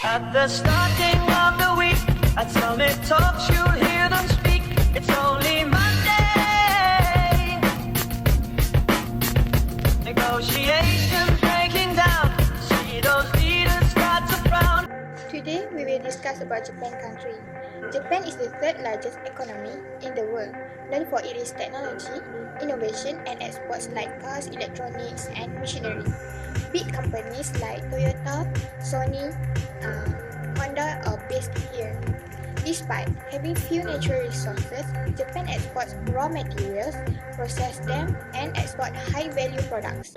At the starting of the week, at Summit Talks, you'll hear them speak. It's only Monday. Negotiations breaking down. See those leaders start to frown. Today, we will discuss about Japan country. Japan is the third largest economy in the world, known for its technology, innovation, and exports like cars, electronics, and machinery. Big companies like Toyota, Sony, Honda are based here. Despite having few natural resources, Japan exports raw materials, process them, and export high-value products.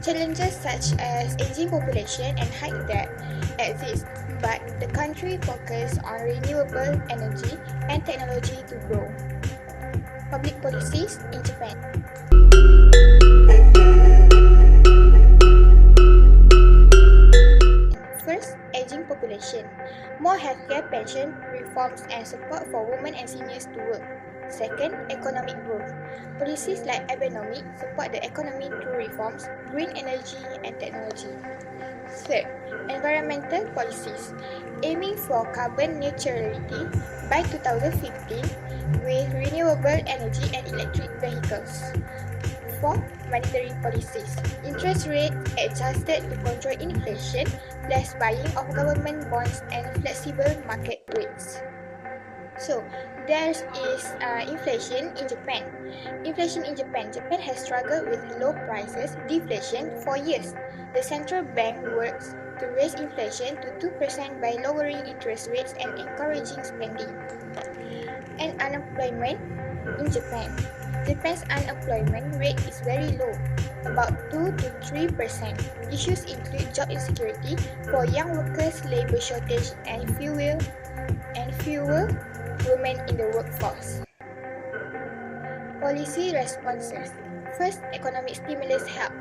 Challenges such as aging population and high debt exist, but the country focuses on renewable energy and technology to grow. Public policies in Japan. First, aging population. More healthcare, pension reforms, and support for women and seniors to work. Second, economic growth. Policies like Abenomics support the economy through reforms, green energy, and technology. Third, environmental policies, aiming for carbon neutrality by 2015 with renewable energy and electric vehicles. Fourth, monetary policies, interest rate adjusted to control inflation, less buying of government bonds, and flexible market rates. So, there is inflation in Japan. Inflation in Japan. Japan has struggled with low prices, deflation for years. The central bank works to raise inflation to 2% by lowering interest rates and encouraging spending. And unemployment in Japan. Japan's unemployment rate is very low, about 2 to 3%. Issues include job insecurity for young workers, labor shortage, and fewer women in the workforce. Policy responses. First, economic stimulus help.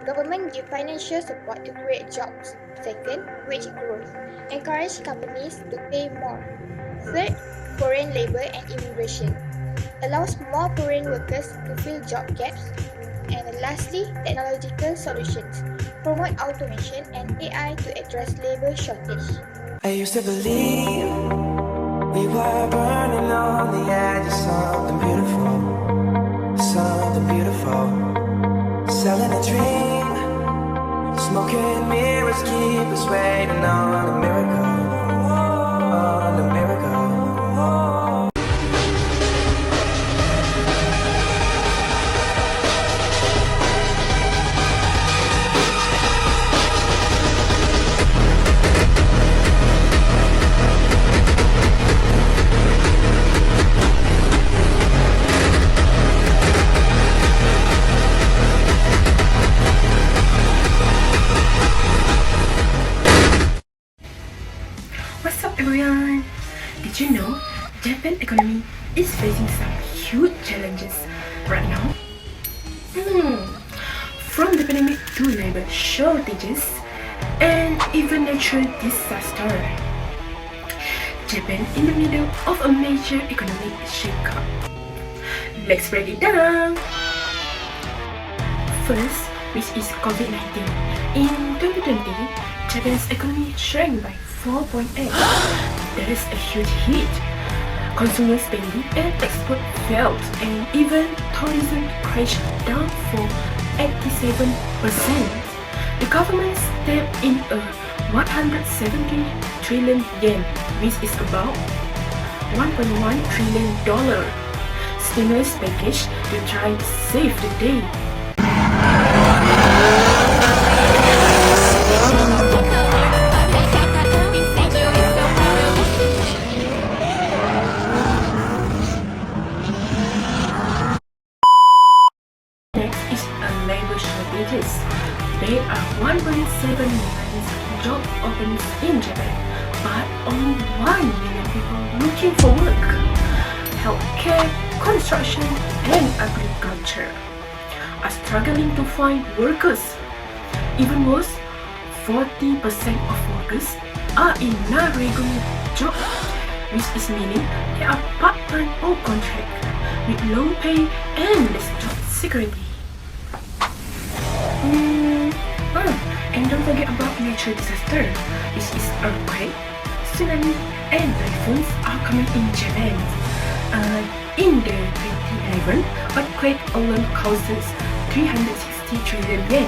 Government give financial support to create jobs. Second, wage growth. Encourage companies to pay more. Third, foreign labor and immigration. Allows more foreign workers to fill job gaps. And lastly, technological solutions. Promote automation and AI to address labor shortage. I used to believe we were burning on the edge of something beautiful, something beautiful. Selling a dream, smoking mirrors keep us waiting on a miracle, on a miracle. What's up everyone? Did you know Japan economy is facing some huge challenges right now? From the pandemic to labor shortages and even natural disaster. Japan in the middle of a major economic shakeup. Let's break it down. First, which is COVID-19. In 2020, Japan's economy shrank by 4.8. That is a huge hit. Consumer spending and export fell, and even tourism crashed down for 87%. The government stepped in a 170 trillion yen, which is about $1.1 trillion stimulus package to try to save the day. Labor shortages. There are 1.7 million job openings in Japan, but only 1 million people looking for work. Healthcare, construction, and agriculture are struggling to find workers. Even worse, 40% of workers are in non-regular jobs, which is meaning they are part-time or contract with low pay and less job security. And don't forget about natural disaster, which is earthquake, tsunami, and typhoons are common in Japan. In the 2011, earthquake alone causes 360 trillion yen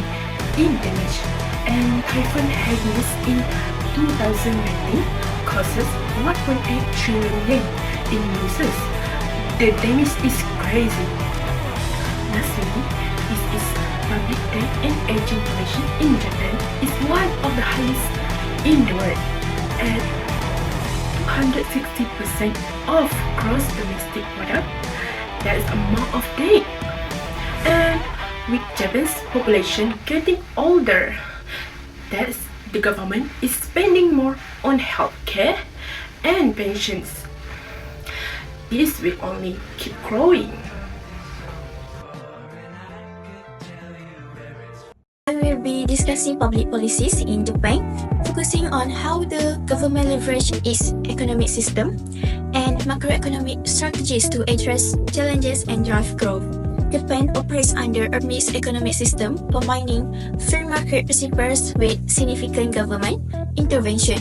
in damage, and typhoon heaviness in 2019 causes 1.8 trillion yen in losses. The damage is crazy. Lastly, this is public debt and aging population in Japan is one of the highest in the world at 260% of gross domestic product. That is amount of debt. And with Japan's population getting older, that is, the government is spending more on healthcare and pensions. This will only keep growing. I will be discussing public policies in Japan, focusing on how the government leverage its economic system and macroeconomic strategies to address challenges and drive growth. Japan operates under a mixed economic system, combining free market principles with significant government intervention.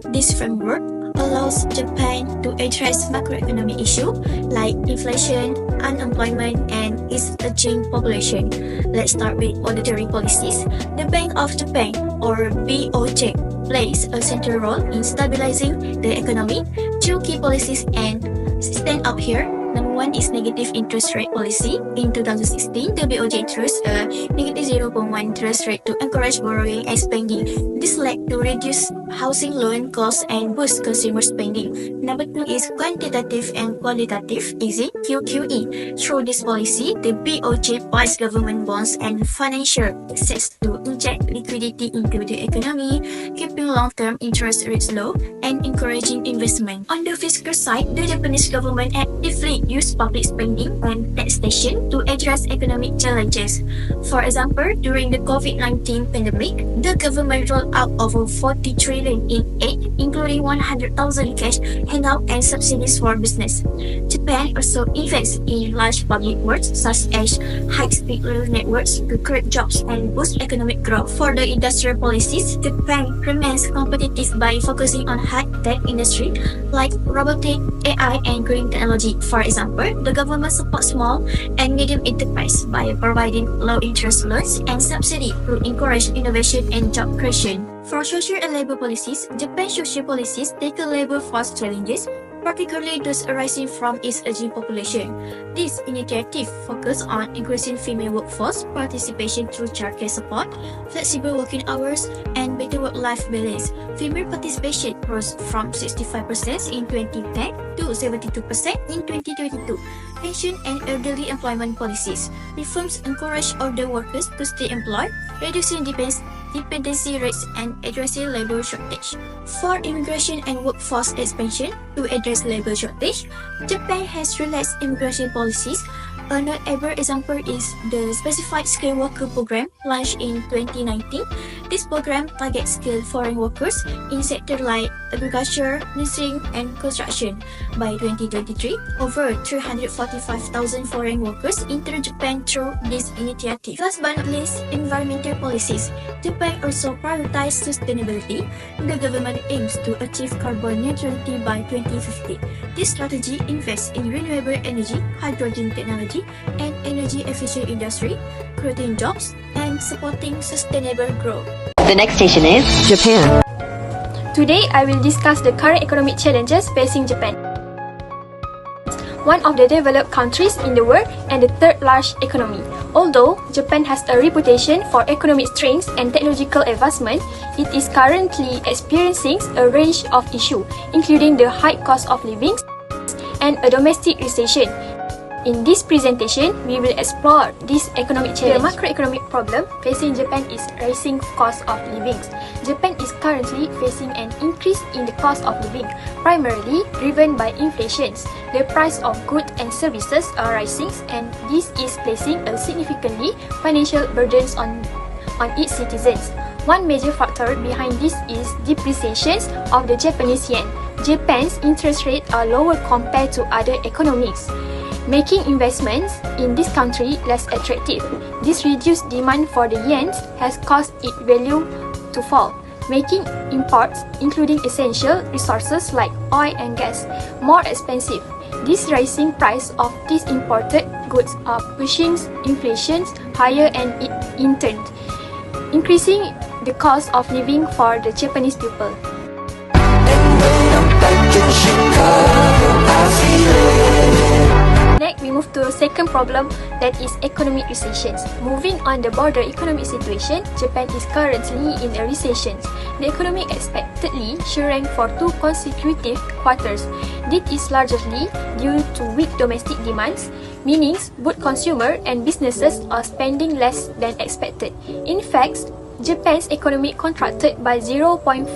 This framework allows Japan to address macroeconomic issues like inflation, unemployment, and its aging population. Let's start with monetary policies. The Bank of Japan, or BOJ, plays a central role in stabilizing the economy. Two key policies and stand up here. Number one is negative interest rate policy. In 2016, the BOJ introduced a negative 0.1 interest rate to encourage borrowing and spending. This led to reduced housing loan costs and boost consumer spending. Number two is quantitative and qualitative easing, QQE. Through this policy, the BOJ buys government bonds and financial assets to inject liquidity into the economy, keeping long-term interest rates low and encouraging investment. On the fiscal side, the Japanese government actively used public spending and taxation to address economic challenges. For example, during the COVID-19 pandemic, the government rolled out over 40 trillion in aid, including 100,000 cash handout and subsidies for business. Japan also invests in large public works such as high-speed rail networks to create jobs and boost economic growth. For the industrial policies, Japan remains competitive by focusing on high-tech industry like robotics, AI, and green technology. For example, the government supports small and medium enterprises by providing low-interest loans and subsidy to encourage innovation and job creation. For social and labor policies, Japan's social policies tackle labor force challenges, particularly those arising from its aging population. This initiative focuses on increasing female workforce participation through childcare support, flexible working hours, and better work-life balance. Female participation rose from 65% in 2010 to 72% in 2022. Pension and elderly employment policies. Reforms encourage older workers to stay employed, reducing dependency rates and addressing labor shortage. For immigration and workforce expansion to address labor shortage, Japan has relaxed immigration policies. A notable example is the Specified Skilled Worker Program launched in 2019. This program targets skilled foreign workers in sectors like agriculture, nursing, and construction. By 2023, over 345,000 foreign workers entered Japan through this initiative. Last but not least, environmental policies. Japan also prioritizes sustainability. The government aims to achieve carbon neutrality by 2050. This strategy invests in renewable energy, hydrogen technology, and energy-efficient industry, creating jobs and supporting sustainable growth. The next station is Japan. Today, I will discuss the current economic challenges facing Japan, one of the developed countries in the world and the third largest economy. Although Japan has a reputation for economic strength and technological advancement, it is currently experiencing a range of issues, including the high cost of living and a domestic recession. In this presentation, we will explore this economic challenge. The macroeconomic problem facing Japan is rising cost of living. Japan is currently facing an increase in the cost of living, primarily driven by inflation. The price of goods and services are rising, and this is placing a significantly financial burdens on its citizens. One major factor behind this is depreciation of the Japanese yen. Japan's interest rates are lower compared to other economies. making investments in this country less attractive. This reduced demand for the yen has caused its value to fall, making imports, including essential resources like oil and gas, more expensive. This rising price of these imported goods are pushing inflation higher and in turn increasing the cost of living for the Japanese people. Next, we move to a second problem, that is economic recession. Moving on the broader economic situation, Japan is currently in a recession. The economy expectedly shrank for 2 consecutive quarters. This is largely due to weak domestic demands, meaning both consumers and businesses are spending less than expected. In fact, Japan's economy contracted by 0.4%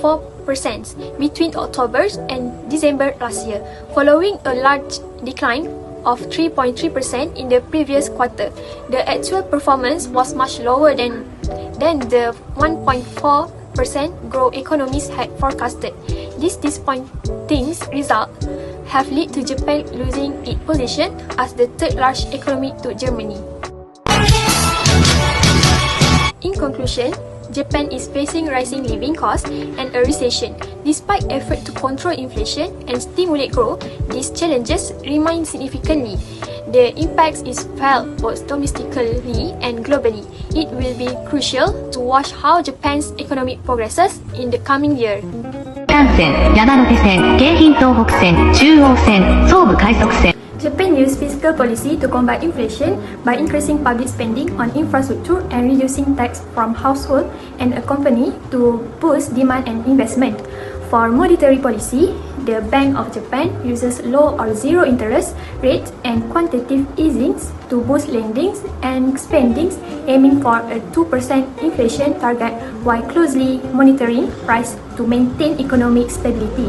between October and December last year, following a large decline of 3.3% in the previous quarter. The actual performance was much lower than the 1.4% growth economists had forecasted. These disappointing results have led to Japan losing its position as the third largest economy to Germany. In conclusion, Japan is facing rising living costs and a recession. Despite efforts to control inflation and stimulate growth, these challenges remain significantly. The impact is felt both domestically and globally. It will be crucial to watch how Japan's economy progresses in the coming year. 幹線、山手線、京浜東北線、中央線、総武快速線。 Japan used fiscal policy to combat inflation by increasing public spending on infrastructure and reducing tax from households and a company to boost demand and investment. For monetary policy, the Bank of Japan uses low or zero interest rates and quantitative easing to boost lending and spending, aiming for a 2% inflation target while closely monitoring price to maintain economic stability.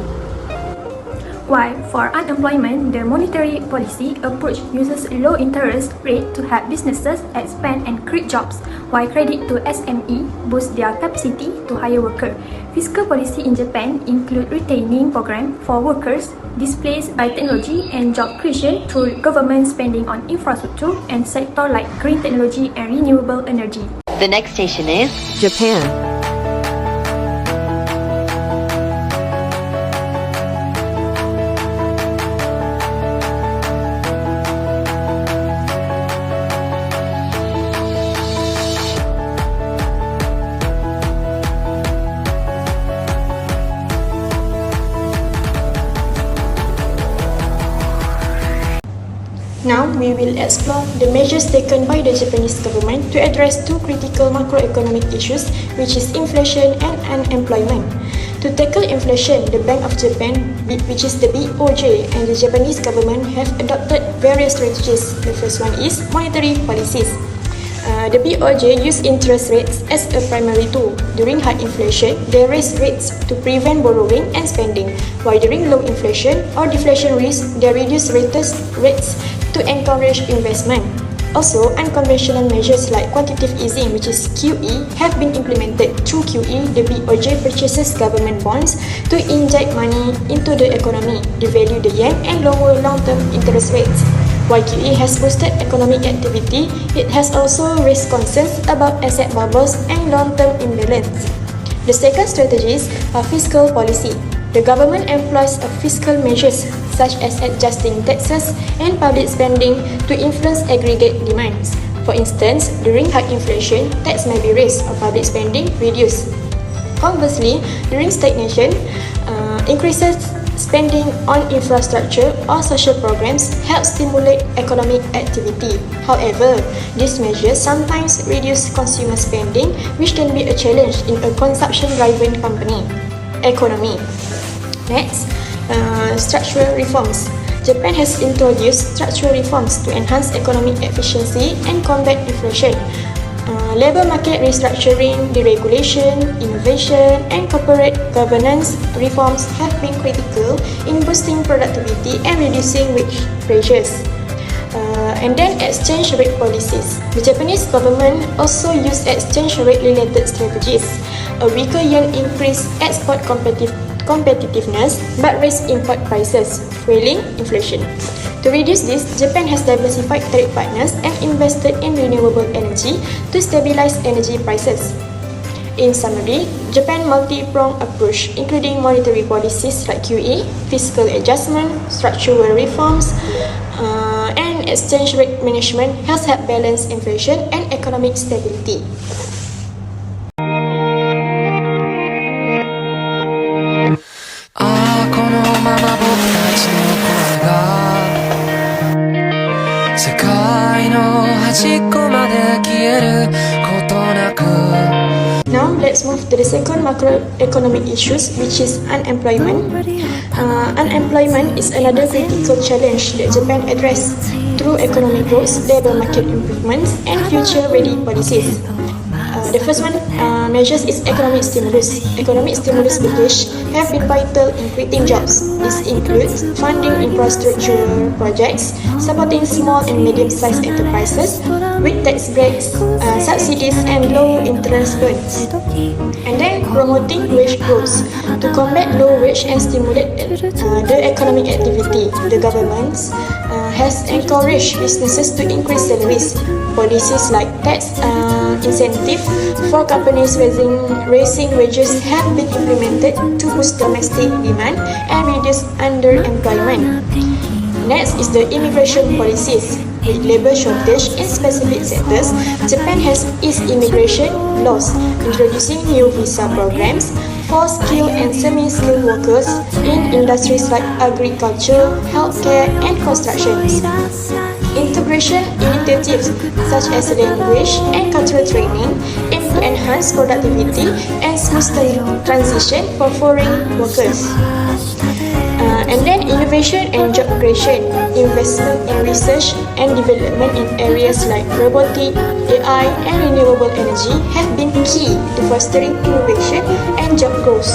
While for unemployment, the monetary policy approach uses low interest rate to help businesses expand and create jobs, while credit to SME boosts their capacity to hire workers. Fiscal policy in Japan include retaining program for workers displaced by technology and job creation through government spending on infrastructure and sectors like green technology and renewable energy. The next station is Japan. Now, we will explore the measures taken by the Japanese government to address 2 critical macroeconomic issues, which is inflation and unemployment. To tackle inflation, the Bank of Japan, which is the BOJ, and the Japanese government have adopted various strategies. The first one is monetary policies. The BOJ use interest rates as a primary tool. During high inflation, they raise rates to prevent borrowing and spending, while during low inflation or deflation risk, they reduce rates to encourage investment. Also, unconventional measures like quantitative easing, which is QE, have been implemented. Through QE, the BOJ purchases government bonds to inject money into the economy, devalue the yen, and lower long-term interest rates. While QE has boosted economic activity, it has also raised concerns about asset bubbles and long-term imbalance. The second strategies are fiscal policy. The government employs fiscal measures such as adjusting taxes and public spending to influence aggregate demands. For instance, during high inflation, tax may be raised or public spending reduced. Conversely, during stagnation, increases spending on infrastructure or social programs help stimulate economic activity. However, these measures sometimes reduce consumer spending, which can be a challenge in a consumption-driven economy. Next, structural reforms. Japan has introduced structural reforms to enhance economic efficiency and combat inflation. Labor market restructuring, deregulation, innovation, and corporate governance reforms have been critical in boosting productivity and reducing wage pressures. And then exchange rate policies. The Japanese government also used exchange rate related strategies. A weaker yen increased export competitiveness but raised import prices, fueling inflation. To reduce this, Japan has diversified trade partners and invested in renewable energy to stabilize energy prices. In summary, Japan's multi-pronged approach, including monetary policies like QE, fiscal adjustment, structural reforms, and exchange rate management, has helped balance inflation and economic stability. Now, let's move to the second macroeconomic issues, which is unemployment. Unemployment is another critical challenge that Japan addresses through economic growth, labor market improvements, and future-ready policies. The first one measures is economic stimulus. Economic stimulus package have been vital in creating jobs. This includes funding infrastructure projects, supporting small and medium-sized enterprises with tax breaks, subsidies, and low interest loans. And then promoting wage growth. To combat low wage and stimulate the economic activity, the government has encouraged businesses to increase salaries. Policies like tax incentive for companies raising wages have been implemented to boost domestic demand and reduce underemployment. Next is the immigration policies. With labor shortage in specific sectors, Japan has eased immigration laws, introducing new visa programs for skilled and semi-skilled workers in industries like agriculture, healthcare, and construction. Integration initiatives such as language and cultural training aim to enhance productivity and smooth transition for foreign workers. And then innovation and job creation, investment in research and development in areas like robotics, AI, and renewable energy have been key to fostering innovation and job growth.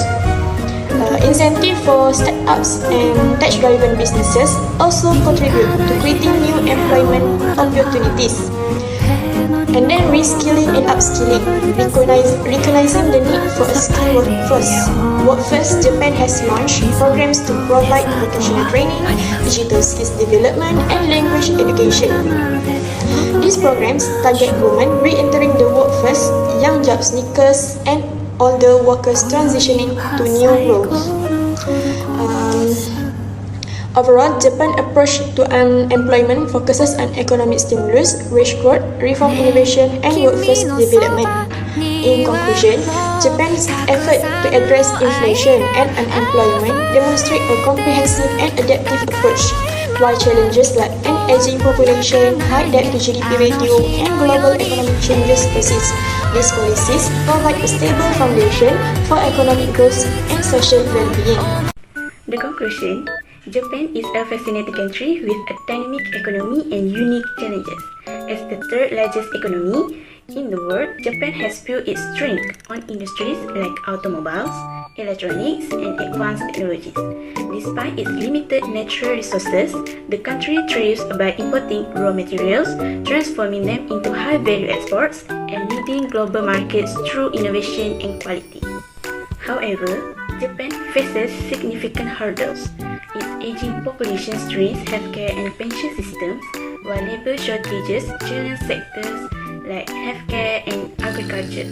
Incentive for startups and tech-driven businesses also contribute to creating new employment opportunities. And then reskilling and upskilling, recognizing the need for a skilled workforce. Japan has launched programs to provide vocational training, digital skills development, and language education. These programs target women re-entering the workforce, young job seekers, and older workers transitioning to new roles. Overall, Japan's approach to unemployment focuses on economic stimulus, wage growth, reform innovation, and workforce development. In conclusion, Japan's effort to address inflation and unemployment demonstrate a comprehensive and adaptive approach. While challenges like an aging population, high debt-to-GDP ratio, and global economic changes persist, these policies provide a stable foundation for economic growth and social well-being. The conclusion: Japan is a fascinating country with a dynamic economy and unique challenges. As the third largest economy in the world, Japan has built its strength on industries like automobiles, electronics, and advanced technologies. Despite its limited natural resources, the country thrives by importing raw materials, transforming them into high-value exports, and leading global markets through innovation and quality. However, Japan faces significant hurdles. Its aging population strains healthcare and pension systems, while labor shortages challenge sectors like healthcare and agriculture.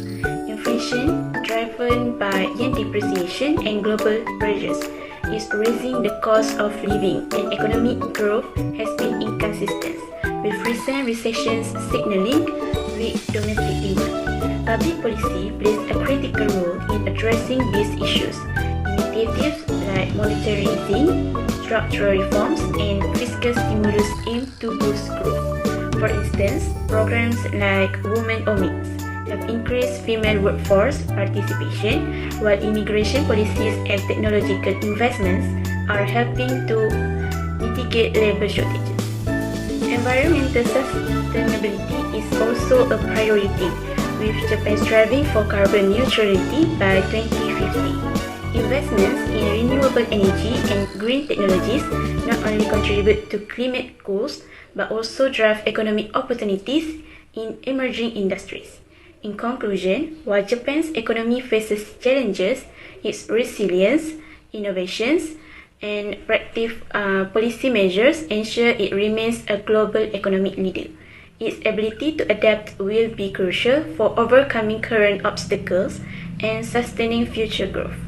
Inflation, driven by yen depreciation and global pressures, is raising the cost of living, and economic growth has been inconsistent, with recent recessions signaling weak domestic demand. Public policy plays a critical role in addressing these issues. Initiatives like monetary easing, structural reforms, and fiscal stimulus aim to boost growth. For instance, programs like Women Omics have increased female workforce participation, while immigration policies and technological investments are helping to mitigate labor shortages. Environmental sustainability is also a priority, with Japan striving for carbon neutrality by 2050. Investments in renewable energy and green technologies not only contribute to climate goals but also drive economic opportunities in emerging industries. In conclusion, while Japan's economy faces challenges, its resilience, innovations, and proactive policy measures ensure it remains a global economic leader. Its ability to adapt will be crucial for overcoming current obstacles and sustaining future growth.